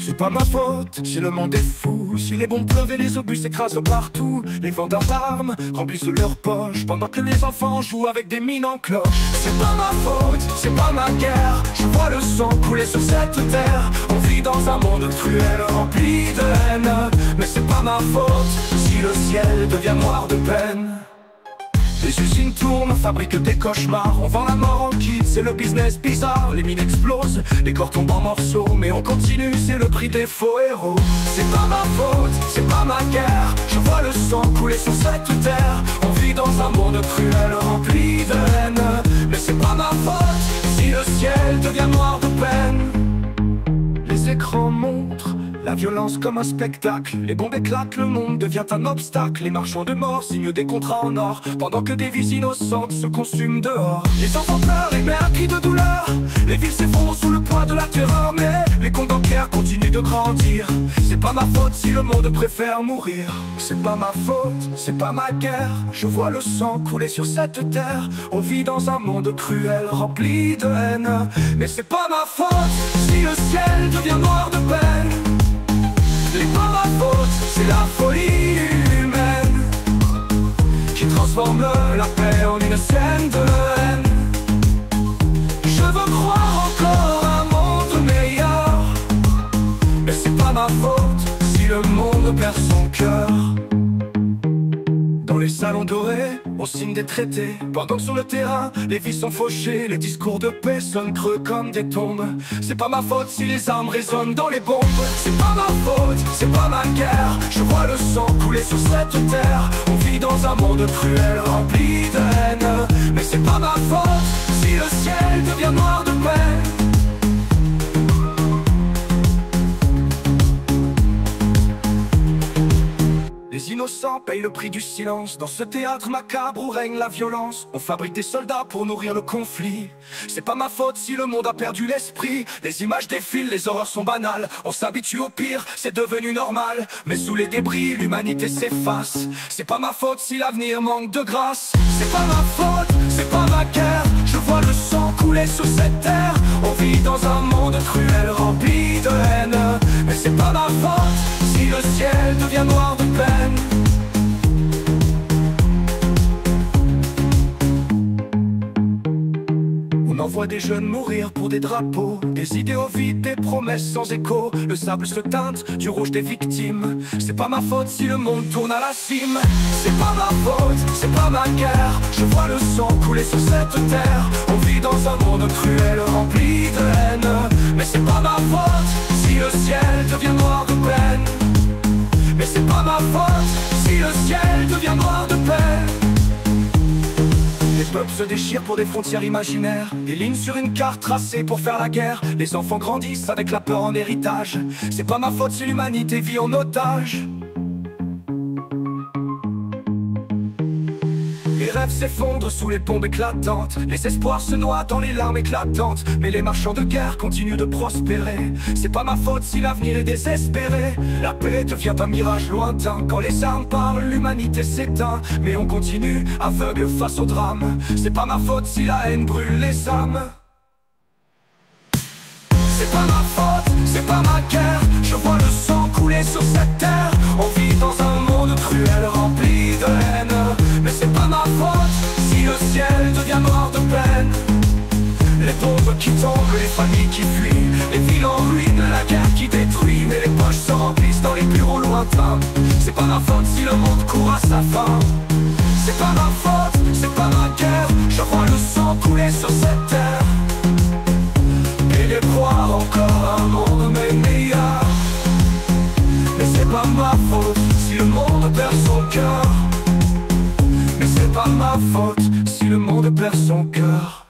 C'est pas ma faute si le monde est fou, si les bombes pleuvent et les obus s'écrasent partout. Les vendeurs d'armes remplissent leurs poches pendant que les enfants jouent avec des mines en cloche. C'est pas ma faute, c'est pas ma guerre, je vois le sang couler sur cette terre. On vit dans un monde cruel rempli de haine, mais c'est pas ma faute si le ciel devient noir de peine. Les usines tournent, on fabrique des cauchemars. On vend la mort en kit, c'est le business bizarre. Les mines explosent, les corps tombent en morceaux, mais on continue, c'est le prix des faux héros. C'est pas ma faute, c'est pas ma guerre, je vois le sang couler sur cette terre. On vit dans un monde cruel rempli de haine, mais c'est pas ma faute si le ciel devient noir de peine. Les écrans montrent la violence comme un spectacle. Les bombes éclatent, le monde devient un obstacle. Les marchands de mort signent des contrats en or, pendant que des vies innocentes se consument dehors. Les enfants pleurent, les mères crient de douleur. Les villes s'effondrent sous le poids de la terreur, mais les comptes bancaires continuent de grandir. C'est pas ma faute si le monde préfère mourir. C'est pas ma faute, c'est pas ma guerre, je vois le sang couler sur cette terre. On vit dans un monde cruel rempli de haine, mais c'est pas ma faute si le ciel devient noir de peine. C'est pas ma faute, c'est la folie humaine qui transforme la paix en une scène de haine. Je veux croire encore à un monde meilleur, mais c'est pas ma faute si le monde perd son cœur. Dans les salons dorés, on signe des traités, pendant que sur le terrain, les vies sont fauchées. Les discours de paix sonnent creux comme des tombes. C'est pas ma faute si les armes résonnent dans les bombes. C'est pas ma faute, c'est pas ma guerre, je vois le sang couler sur cette terre. On vit dans un monde cruel rempli de haine, mais c'est pas ma faute si le ciel devient noir de peine. Les innocents payent le prix du silence. Dans ce théâtre macabre où règne la violence, on fabrique des soldats pour nourrir le conflit. C'est pas ma faute si le monde a perdu l'esprit. Les images défilent, les horreurs sont banales. On s'habitue au pire, c'est devenu normal. Mais sous les débris, l'humanité s'efface. C'est pas ma faute si l'avenir manque de grâce. C'est pas ma faute, c'est pas ma guerre, je vois le sang couler sur cette terre. On vit dans un monde cruel rempli de haine, mais c'est pas ma faute si le ciel devient noir de peine. On envoie des jeunes mourir pour des drapeaux, des idéaux vides, des promesses sans écho. Le sable se teinte du rouge des victimes. C'est pas ma faute si le monde tourne à la cime. C'est pas ma faute, c'est pas ma guerre, je vois le sang couler sur cette terre. On vit dans un monde cruel rempli de haine, mais c'est pas ma faute si le ciel devient noir de peine. Mais c'est pas ma faute si le ciel devient noir de peine. Les peuples se déchirent pour des frontières imaginaires, des lignes sur une carte tracées pour faire la guerre. Les enfants grandissent avec la peur en héritage. C'est pas ma faute si l'humanité vit en otage. Les rêves s'effondrent sous les bombes éclatantes, les espoirs se noient dans les larmes éclatantes. Mais les marchands de guerre continuent de prospérer. C'est pas ma faute si l'avenir est désespéré. La paix devient un mirage lointain. Quand les armes parlent, l'humanité s'éteint. Mais on continue, aveugle face au drame. C'est pas ma faute si la haine brûle les âmes. C'est pas ma faute, c'est pas ma guerre, je vois le sang couler sur cette terre. On vit dans un monde cruel rempli de haine, mais c'est pas ma faute si le ciel devient noir de peine. Les bombes qui tombent, les familles qui fuient, les villes en ruine, la guerre qui détruit. Mais les poches se remplissent dans les bureaux lointains. C'est pas ma faute si le monde court à sa fin. C'est pas ma faute, c'est pas ma guerre, je vois le sang couler sur cette terre. Et croire encore un monde meilleur, mais c'est pas ma faute si le monde perd son cœur. Mais c'est pas ma faute si le monde perd son cœur.